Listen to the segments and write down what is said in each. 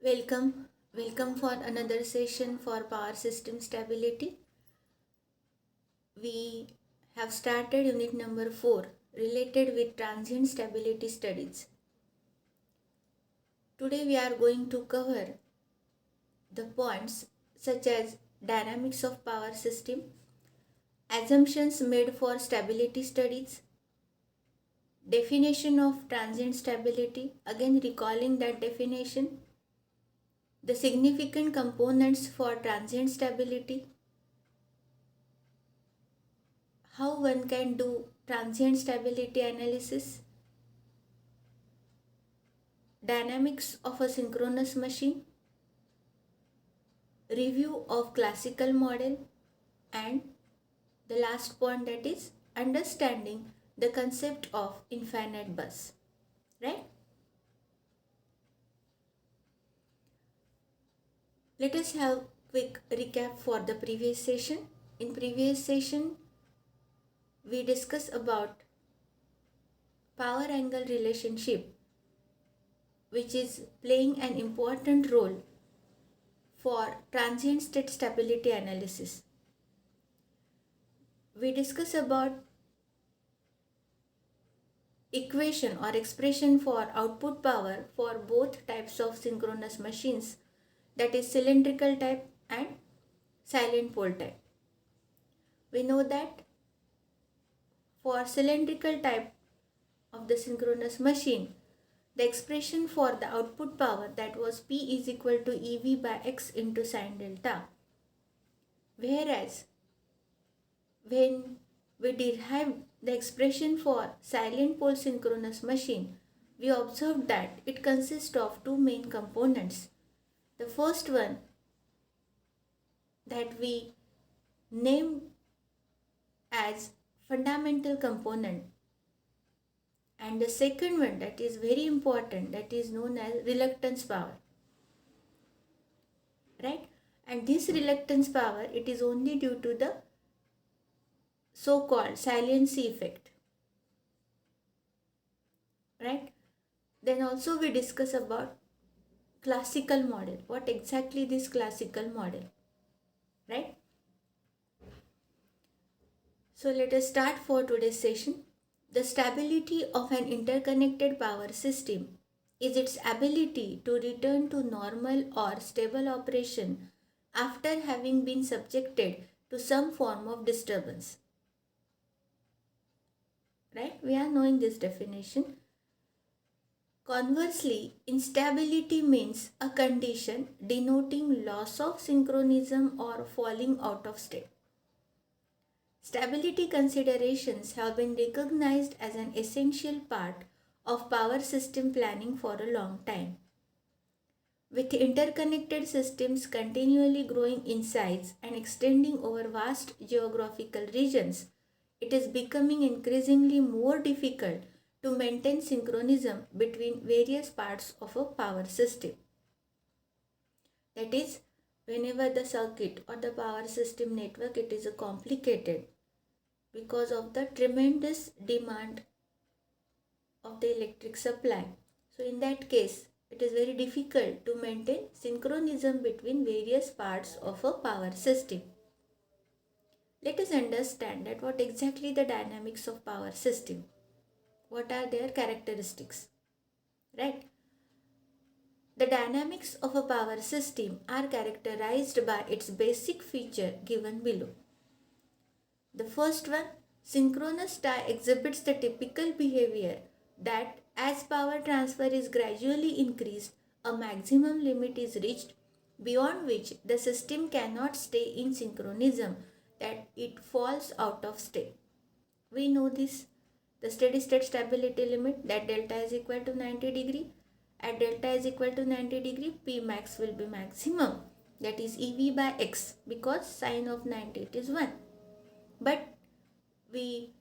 Welcome for another session for power system stability. We have started unit number 4 related with transient stability studies. Today we are going to cover the points such as dynamics of power system, assumptions made for stability studies, definition of transient stability, again recalling that definition, the significant components for transient stability, how one can do transient stability analysis, dynamics of a synchronous machine, review of classical model, and the last point, that is understanding the concept of infinite bus, right? Let us have quick recap for the previous session. In previous session we discussed about power angle relationship, which is playing an important role for transient state stability analysis. We discuss about equation or expression for output power for both types of synchronous machines, that is cylindrical type and silent pole type. We know that for cylindrical type of the synchronous machine, the expression for the output power, that was P is equal to EV by X into sine delta. Whereas when we derived the expression for silent pole synchronous machine, we observed that it consists of two main components. The first one that we name as fundamental component, and the second one that is very important, that is known as reluctance power, right? And this reluctance power, it is only due to the so-called saliency effect, right? Then also we discuss about classical model. What exactly this classical model, right? So let us start for today's session. The stability of an interconnected power system is its ability to return to normal or stable operation after having been subjected to some form of disturbance. Right? We are knowing this definition. Conversely, instability means a condition denoting loss of synchronism or falling out of state. Stability considerations have been recognized as an essential part of power system planning for a long time. With interconnected systems continually growing in size and extending over vast geographical regions, it is becoming increasingly more difficult to maintain synchronism between various parts of a power system. That is, whenever the circuit or the power system network, it is complicated because of the tremendous demand of the electric supply. So in that case, it is very difficult to maintain synchronism between various parts of a power system. Let us understand that what exactly the dynamics of power system. What are their characteristics, right? The dynamics of a power system are characterized by its basic feature given below. The first one, synchronous tie exhibits the typical behavior that as power transfer is gradually increased, a maximum limit is reached beyond which the system cannot stay in synchronism, that it falls out of state. We know this, the steady state stability limit, that delta is equal to 90 degree. At delta is equal to 90 degree, P max will be maximum, that is EV by X, because sine of 90 it is 1. But we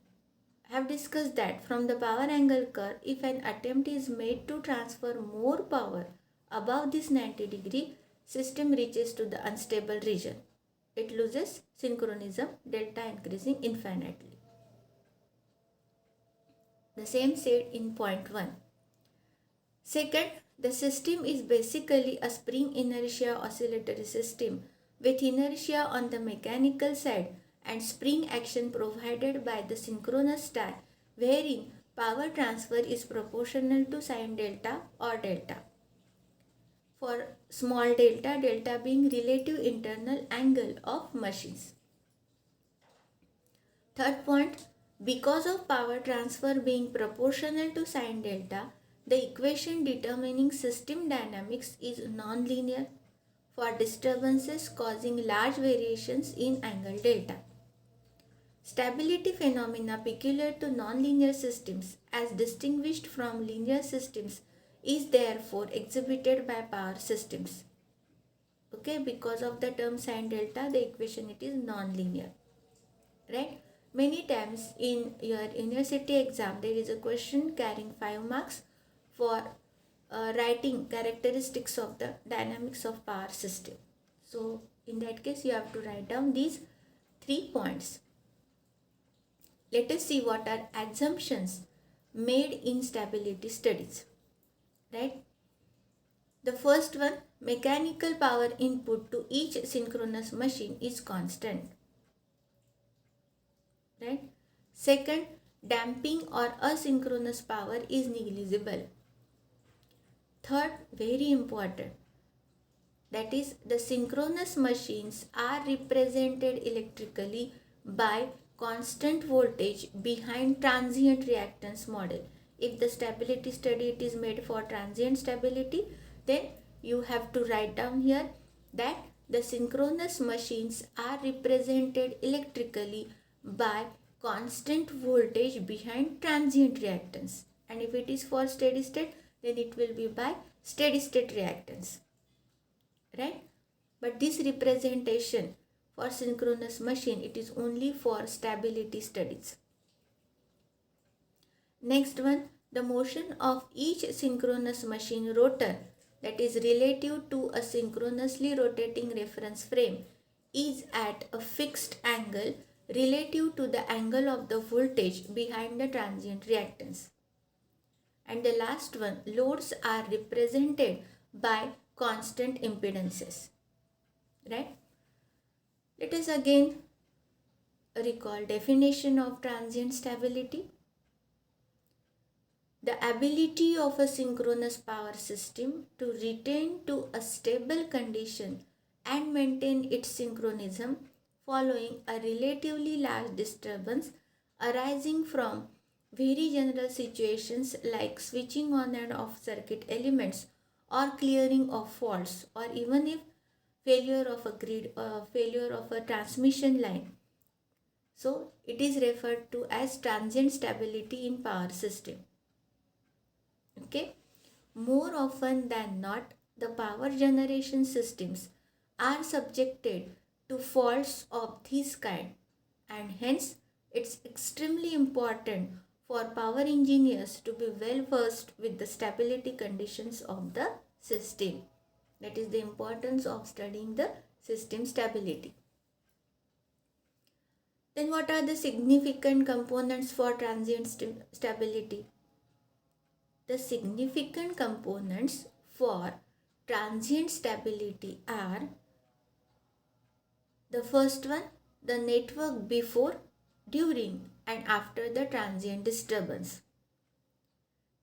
have discussed that from the power angle curve, if an attempt is made to transfer more power above this 90 degree, system reaches to the unstable region. It loses synchronism, delta increasing infinitely. The same said in point 1. Second, The system is basically a spring inertia oscillatory system with inertia on the mechanical side and spring action provided by the synchronous star, wherein power transfer is proportional to sine delta or delta. For small delta, delta being relative internal angle of machines. Third point, because of power transfer being proportional to sine delta, the equation determining system dynamics is nonlinear for disturbances causing large variations in angle delta. Stability phenomena peculiar to nonlinear systems as distinguished from linear systems is therefore exhibited by power systems. Okay, because of the term sine delta, the equation it is nonlinear. Right? Many times in your university exam, there is a question carrying 5 marks for writing characteristics of the dynamics of power system. So, in that case, you have to write down these 3 points. Let us see what are assumptions made in stability studies. Right? The first one, mechanical power input to each synchronous machine is constant. Right? Second, damping or asynchronous power is negligible. Third, very important, that is the synchronous machines are represented electrically by constant voltage behind transient reactance model. If the stability study it is made for transient stability, then you have to write down here that the synchronous machines are represented electrically by constant voltage behind transient reactance, and if it is for steady state, then it will be by steady state reactance, right? But this representation for synchronous machine, it is only for stability studies. Next one, the motion of each synchronous machine rotor, that is relative to a synchronously rotating reference frame, is at a fixed angle relative to the angle of the voltage behind the transient reactance. And the last one, loads are represented by constant impedances. Right? Let us again recall definition of transient stability. The ability of a synchronous power system to return to a stable condition and maintain its synchronism following a relatively large disturbance arising from very general situations like switching on and off circuit elements or clearing of faults, or even if failure of a grid or failure of a transmission line. So it is referred to as transient stability in power system. Okay, more often than not, the power generation systems are subjected to faults of this kind, and hence it's extremely important for power engineers to be well versed with the stability conditions of the system. That is the importance of studying the system stability. Then what are the significant components for transient stability? The significant components for transient stability are: the first one, the network before, during and after the transient disturbance.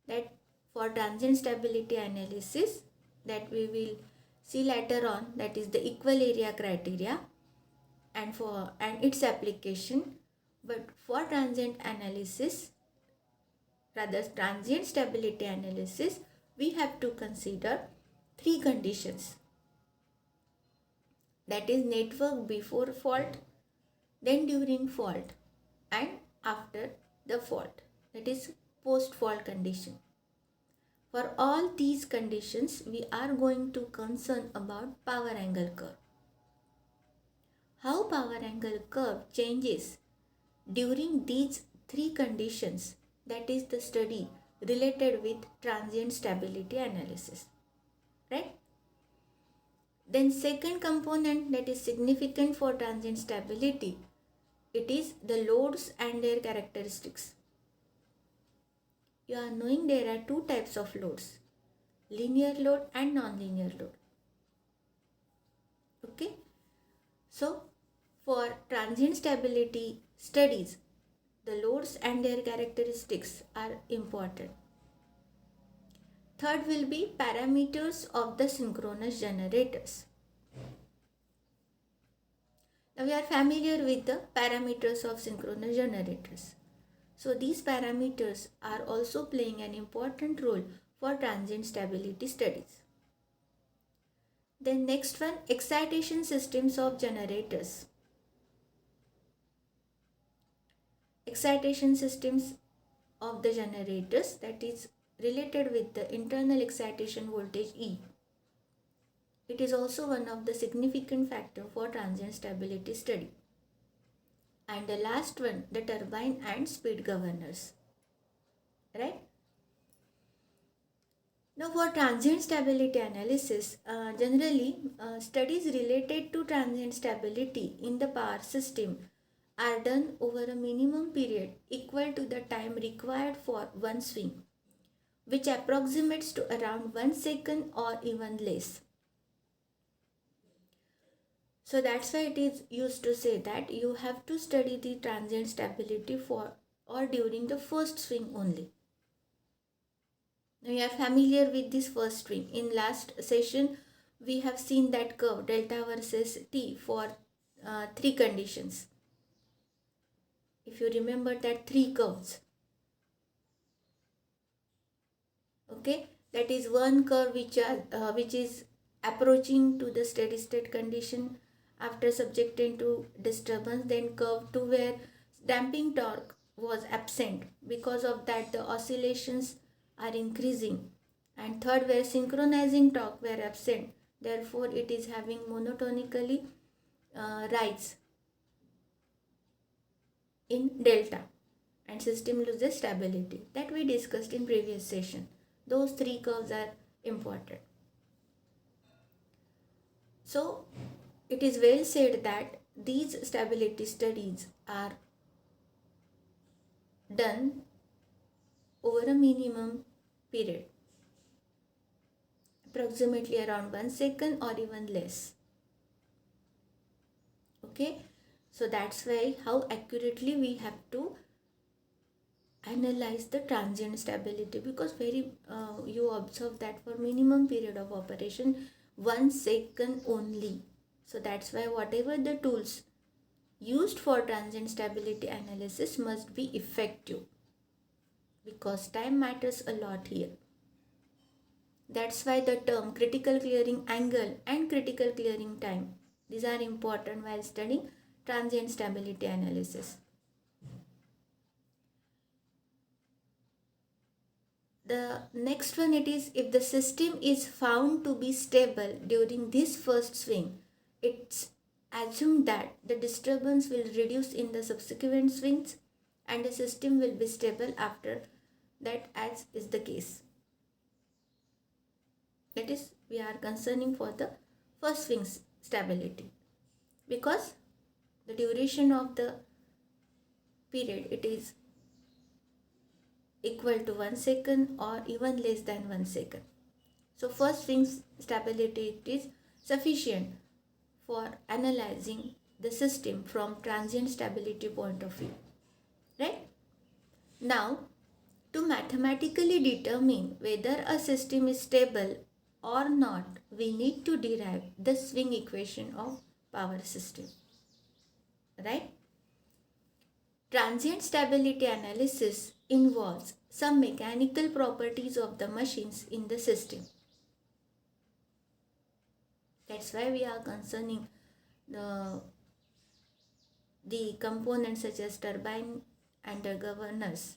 That for transient stability analysis, that we will see later on, that is the equal area criteria and its application. But for transient analysis, rather transient stability analysis, we have to consider 3 conditions. That is network before fault, then during fault and after the fault, that is post fault condition. For all these conditions, we are going to concern about power angle curve. How power angle curve changes during these 3 conditions, that is the study related with transient stability analysis, right? Then second component that is significant for transient stability, it is the loads and their characteristics. You are knowing there are 2 types of loads. linear load and non-linear load. Okay, so for transient stability studies, the loads and their characteristics are important. Third will be parameters of the synchronous generators. Now we are familiar with the parameters of synchronous generators. So these parameters are also playing an important role for transient stability studies. Then next one, excitation systems of generators. Excitation systems of the generators, that is related with the internal excitation voltage E. It is also one of the significant factor for transient stability study. And the last one, the turbine and speed governors. Right? Now for transient stability analysis, generally studies related to transient stability in the power system are done over a minimum period equal to the time required for one swing, which approximates to around 1 second or even less. So that's why it is used to say that you have to study the transient stability for or during the first swing only. Now you are familiar with this first swing. In last session, we have seen that curve delta versus T for three conditions. If you remember that three curves. Okay, that is one curve which is approaching to the steady state condition after subjecting to disturbance, then curve 2 where damping torque was absent, because of that the oscillations are increasing, and third where synchronizing torque were absent, therefore it is having monotonically rise in delta and system loses stability, that we discussed in previous session. Those three curves are important. So it is well said that these stability studies are done over a minimum period, approximately around 1 second or even less. Okay, so that's why how accurately we have to analyze the transient stability, because you observe that for minimum period of operation 1 second only. So that's why whatever the tools used for transient stability analysis must be effective, because time matters a lot here. That's why the term critical clearing angle and critical clearing time, these are important while studying transient stability analysis. The next one, it is if the system is found to be stable during this first swing, it's assumed that the disturbance will reduce in the subsequent swings and the system will be stable after that, as is the case. That is, we are concerning for the first swing stability, because the duration of the period, it is equal to 1 second or even less than 1 second. So first swing stability is sufficient for analyzing the system from transient stability point of view. Right? Now, to mathematically determine whether a system is stable or not, we need to derive the swing equation of power system. Right? Transient stability analysis involves some mechanical properties of the machines in the system. That's why we are concerning the components such as turbine and the governors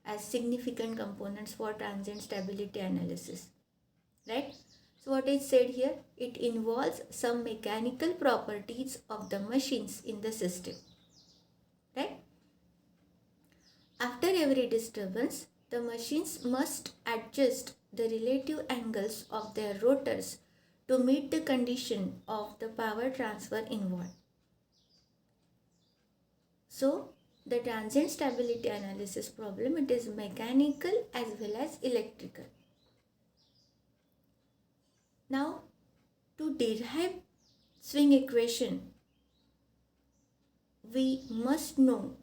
as significant components for transient stability analysis. Right? So what is said here? It involves some mechanical properties of the machines in the system. Right? After every disturbance, the machines must adjust the relative angles of their rotors to meet the condition of the power transfer involved. So, the transient stability analysis problem, it is mechanical as well as electrical. Now, to derive swing equation, we must know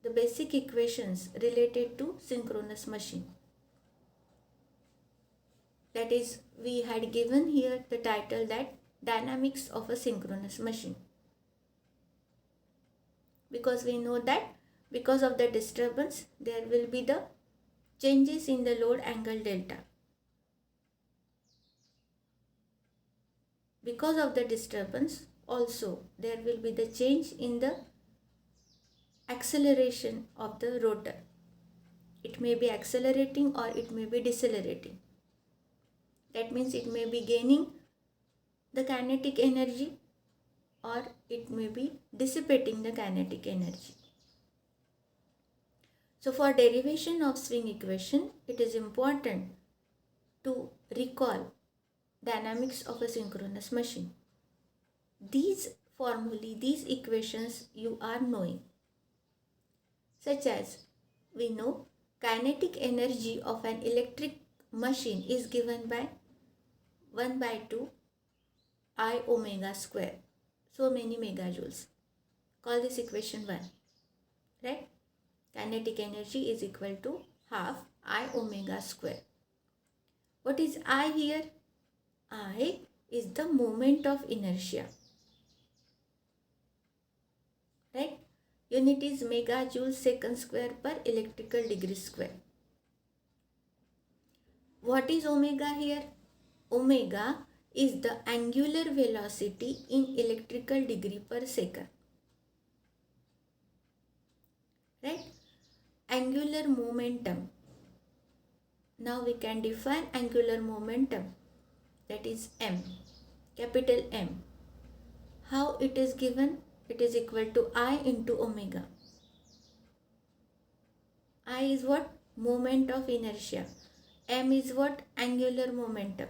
the basic equations related to synchronous machine. That is, we had given here the title that dynamics of a synchronous machine. Because we know that because of the disturbance, there will be the changes in the load angle delta. Because of the disturbance, also there will be the change in the acceleration of the rotor. It may be accelerating or it may be decelerating. That means it may be gaining the kinetic energy or it may be dissipating the kinetic energy. So for derivation of swing equation, it is important to recall dynamics of a synchronous machine. These formulae, these equations you are knowing, such as we know kinetic energy of an electric machine is given by 1 by 2 I omega square, so many megajoules. Call this equation 1, right? Kinetic energy is equal to half I omega square. What is I here? I is the moment of inertia, right? Unit is megajoules second square per electrical degree square. What is omega here? Omega is the angular velocity in electrical degree per second, right? Angular momentum. Now we can define angular momentum, that is M, capital M. How it is given? It is equal to I into omega. I is what? Moment of inertia. M is what? Angular momentum.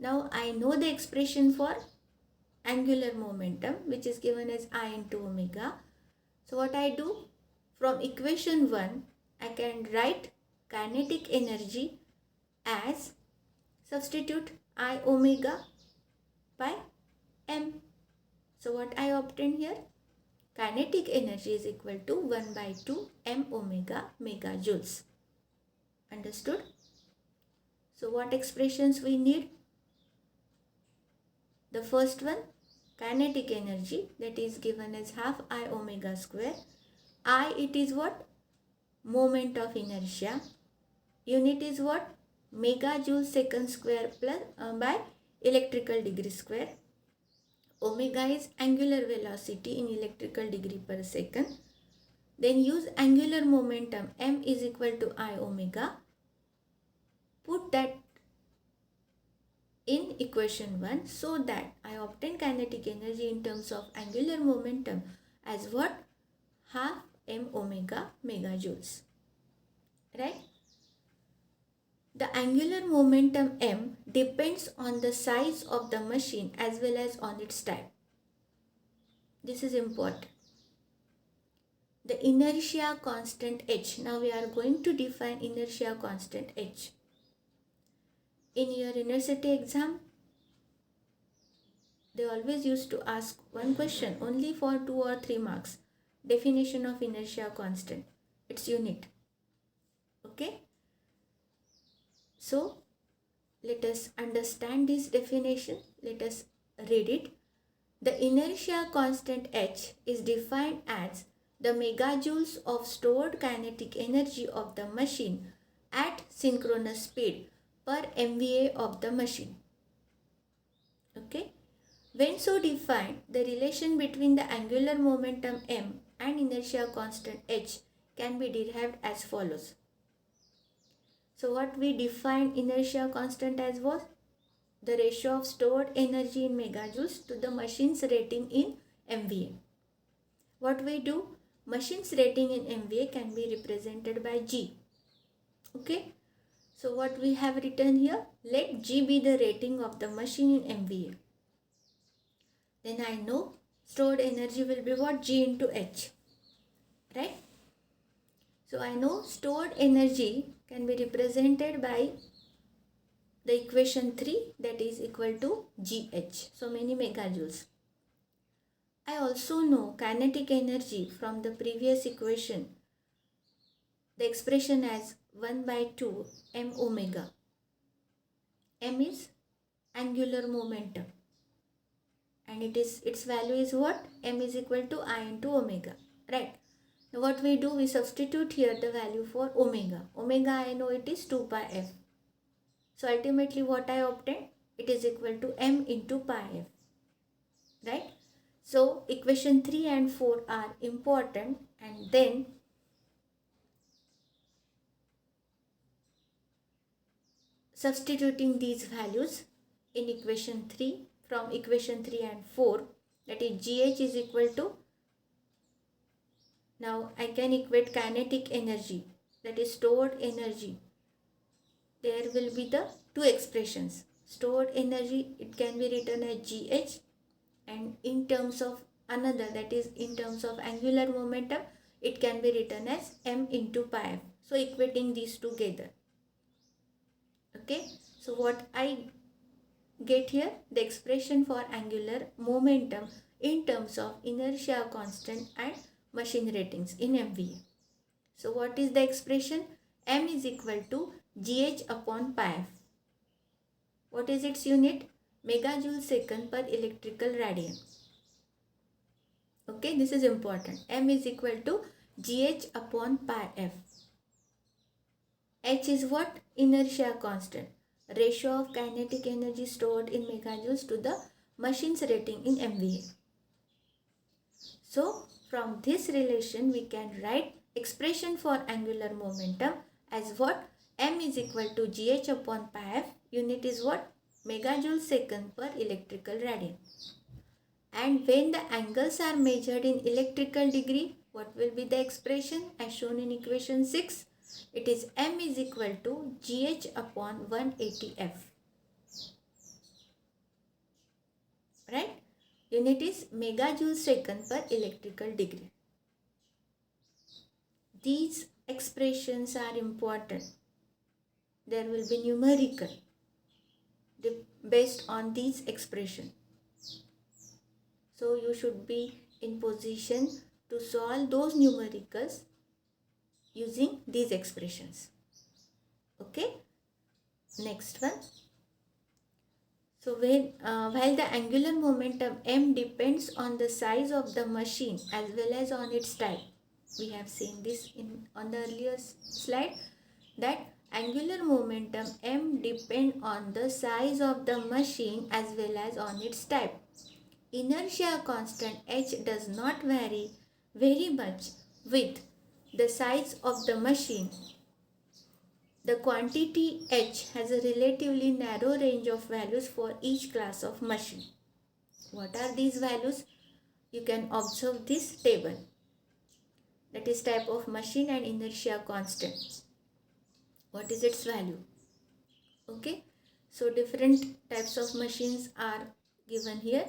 Now I know the expression for angular momentum, which is given as I into omega. So what I do? From equation 1, I can write kinetic energy as substitute I omega by M. So what I obtain here? Kinetic energy is equal to 1 by 2 M omega megajoules. Understood? So what expressions we need? The first one, kinetic energy, that is given as half I omega square. I, it is what? Moment of inertia. Unit is what? Megajoule second square plus by electrical degree square. Omega is angular velocity in electrical degree per second. Then use angular momentum. M is equal to I omega. Put that in equation 1 so that I obtain kinetic energy in terms of angular momentum as what? Half M omega megajoules. Right? The angular momentum M depends on the size of the machine as well as on its type. This is important. The inertia constant H. Now we are going to define inertia constant H. In your university exam, they always used to ask one question only for 2 or 3 marks. Definition of inertia constant. Its unit. Okay? So, let us understand this definition. Let us read it. The inertia constant H is defined as the megajoules of stored kinetic energy of the machine at synchronous speed per MVA of the machine. Okay? When so defined, the relation between the angular momentum M and inertia constant H can be derived as follows. So what we define inertia constant as was the ratio of stored energy in megajoules to the machine's rating in MVA. What we do? Machine's rating in MVA can be represented by G. Okay? So what we have written here? Let G be the rating of the machine in MVA. Then I know stored energy will be what? G into H. Right? So I know stored energy can be represented by the equation 3, that is equal to GH, so many megajoules. I also know kinetic energy from the previous equation, the expression as 1 by 2 m omega. M is angular momentum and its value is what? M is equal to I into omega, right? Now what we do, we substitute here the value for omega. Omega I know it is 2 pi f. So ultimately what I obtained, it is equal to m into pi f, right? So equation 3 and 4 are important, and then substituting these values in equation 3, from equation 3 and 4, that is GH is equal to, now I can equate kinetic energy, that is stored energy. There will be the two expressions. Stored energy, it can be written as GH, and in terms of another, that is in terms of angular momentum, it can be written as m into pi f. So equating these together. Okay, so what I get here, the expression for angular momentum in terms of inertia constant and machine ratings in MVA. So what is the expression? M is equal to GH upon pi f. What is its unit? Megajoule second per electrical radian. Okay, this is important. M is equal to GH upon pi f. H is what? Inertia constant. Ratio of kinetic energy stored in megajoules to the machine's rating in MVA. So, from this relation, we can write expression for angular momentum as what? M is equal to GH upon pi f. Unit is what? Megajoule second per electrical radian. And when the angles are measured in electrical degree, what will be the expression as shown in equation 6? It is M is equal to GH upon 180 f. Right? Unit is megajoule second per electrical degree. These expressions are important. There will be numerical based on these expressions. So you should be in position to solve those numericals using these expressions. Okay, next one. So while the angular momentum m depends on the size of the machine as well as on its type, we have seen this on the earlier slide, that angular momentum m depend on the size of the machine as well as on its type. Inertia constant h does not vary very much with the size of the machine. The quantity h has a relatively narrow range of values for each class of machine. What are these values? You can observe this table. That is type of machine and inertia constant. What is its value? Okay, so different types of machines are given here.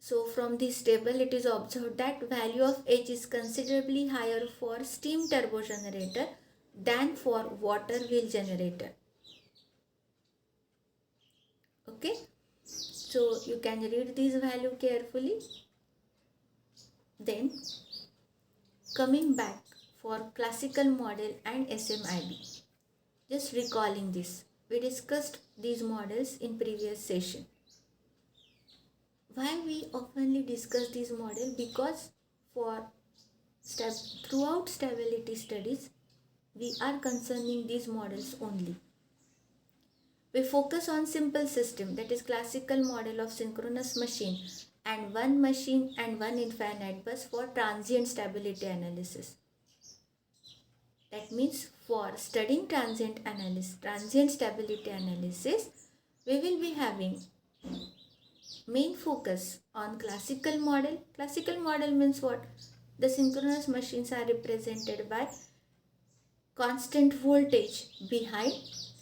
So from this table it is observed that value of h is considerably higher for steam turbo generator than for water wheel generator. Okay, so you can read this value carefully. Then coming back for classical model and SMIB. Just recalling this, we discussed these models in previous session. Why we oftenly discuss this model? Because throughout stability studies, we are concerning these models only. We focus on simple system, that is classical model of synchronous machine and one machine and one infinite bus for transient stability analysis. That means for studying transient stability analysis, we will be having main focus on classical model. Classical model means what? The synchronous machines are represented by constant voltage behind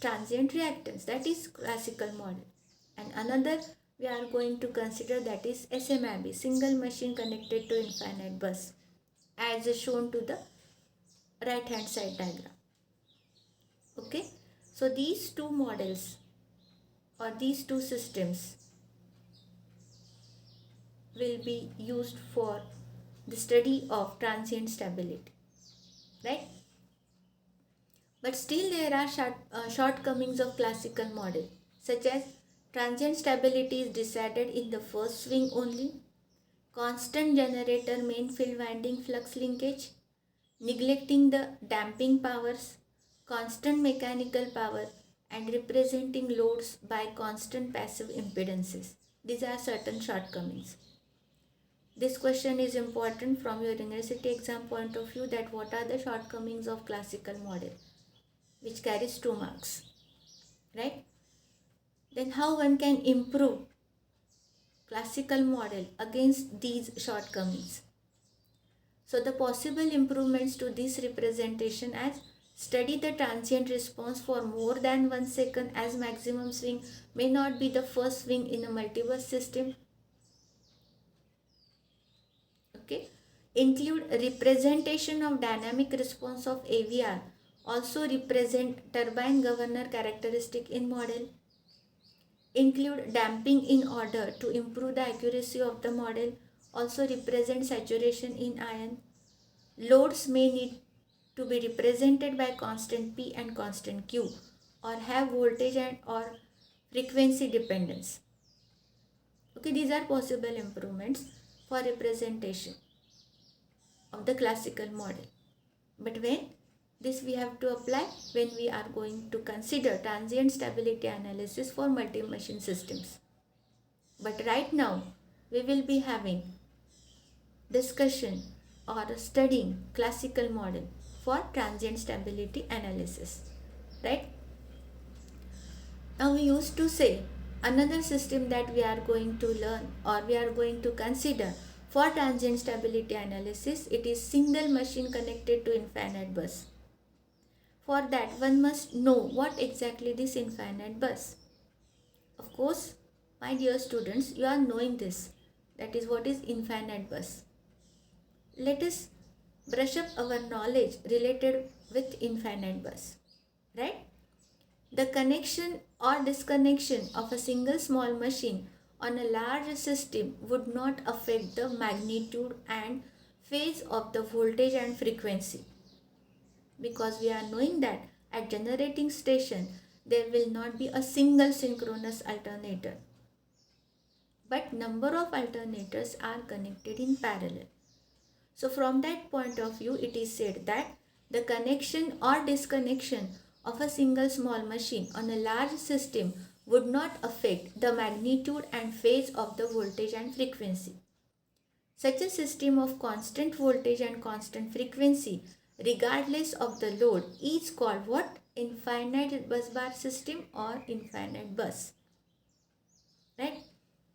transient reactance. That is classical model. And another we are going to consider, that is SMIB, single machine connected to infinite bus, as shown to the right hand side diagram. Okay, So these two models or these two systems will be used for the study of transient stability, right? But still there are shortcomings of classical model, such as transient stability is decided in the first swing only, constant generator main field winding flux linkage, neglecting the damping powers, constant mechanical power, and representing loads by constant passive impedances. These are certain shortcomings. This question is important from your university exam point of view, that what are the shortcomings of classical model, which carries 2 marks, right? Then how one can improve classical model against these shortcomings? So the possible improvements to this representation as: study the transient response for more than 1 second, as maximum swing may not be the first swing in a multibus system. Okay. Include representation of dynamic response of AVR. Also represent turbine governor characteristic in model. Include damping in order to improve the accuracy of the model. Also represent saturation in ion. Loads may need to be represented by constant P and constant Q, or have voltage and or frequency dependence. Okay, these are possible improvements for representation of the classical model. But when this we have to apply when we are going to consider transient stability analysis for multi-machine systems. But right now we will be having discussion or studying classical model for transient stability analysis, right? Now we used to say another system that we are going to learn or we are going to consider for transient stability analysis, it is single machine connected to infinite bus. For that one must know what exactly this infinite bus. Of course, my dear students, you are knowing this, that is what is infinite bus. Let us brush up our knowledge related with infinite bus, right? The connection or disconnection of a single small machine on a large system would not affect the magnitude and phase of the voltage and frequency, because we are knowing that at generating station there will not be a single synchronous alternator, but number of alternators are connected in parallel. So from that point of view, it is said that the connection or disconnection of a single small machine on a large system would not affect the magnitude and phase of the voltage and frequency. Such a system of constant voltage and constant frequency, regardless of the load, is called what? Infinite bus bar system or infinite bus. Right?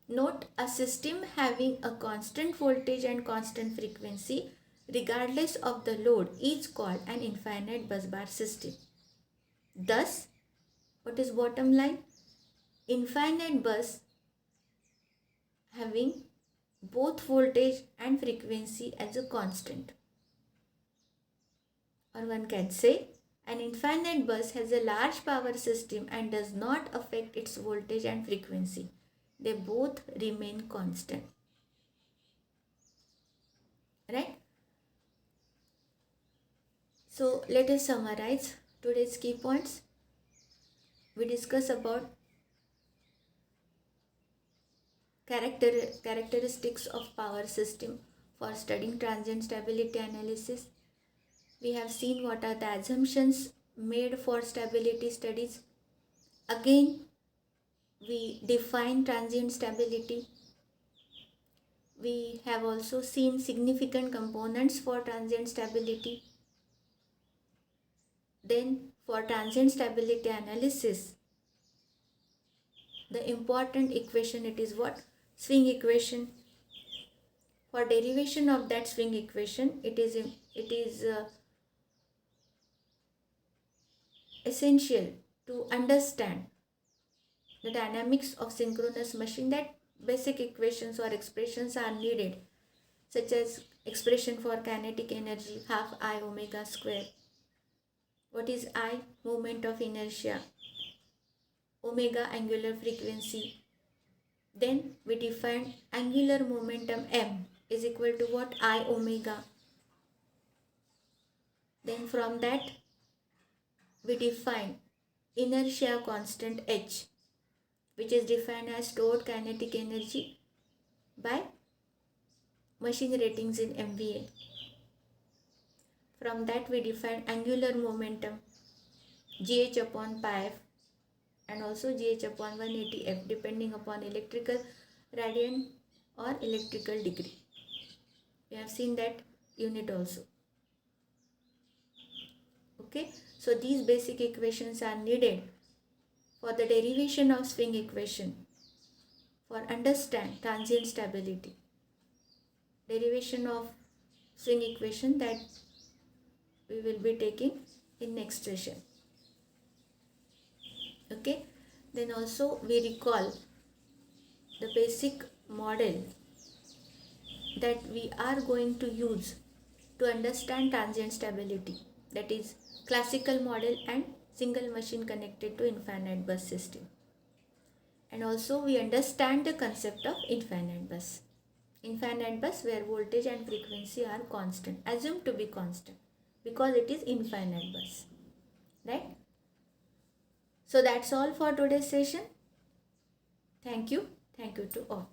Note, a system having a constant voltage and constant frequency regardless of the load is called an infinite bus bar system. Thus, what is bottom line? Infinite bus having both voltage and frequency as a constant. Or one can say, an infinite bus has a large power system and does not affect its voltage and frequency. They both remain constant. Right? So let us summarize today's key points. We discuss about characteristics of power system for studying transient stability analysis. We have seen what are the assumptions made for stability studies. Again, we define transient stability. We have also seen significant components for transient stability. Then for transient stability analysis, the important equation, it is what? Swing equation. For derivation of that swing equation, it is essential to understand the dynamics of synchronous machine, that basic equations or expressions are needed, such as expression for kinetic energy, half I omega square. What is I? Moment of inertia. omega angular frequency. Then we defined angular momentum m is equal to what? I omega. Then from that we define inertia constant h, which is defined as stored kinetic energy by machine ratings in MVA. From that we define angular momentum gh upon pi f and also gh upon 180 f depending upon electrical radian or electrical degree. We have seen that unit also. Okay, so these basic equations are needed for the derivation of swing equation, for understand transient stability. Derivation of swing equation that we will be taking in next session. Okay, then also we recall the basic model that we are going to use to understand transient stability, that is classical model and single machine connected to infinite bus system. And also we understand the concept of infinite bus. Infinite bus where voltage and frequency are constant, assumed to be constant because it is infinite bus, right? So that's all for today's session. Thank you to all.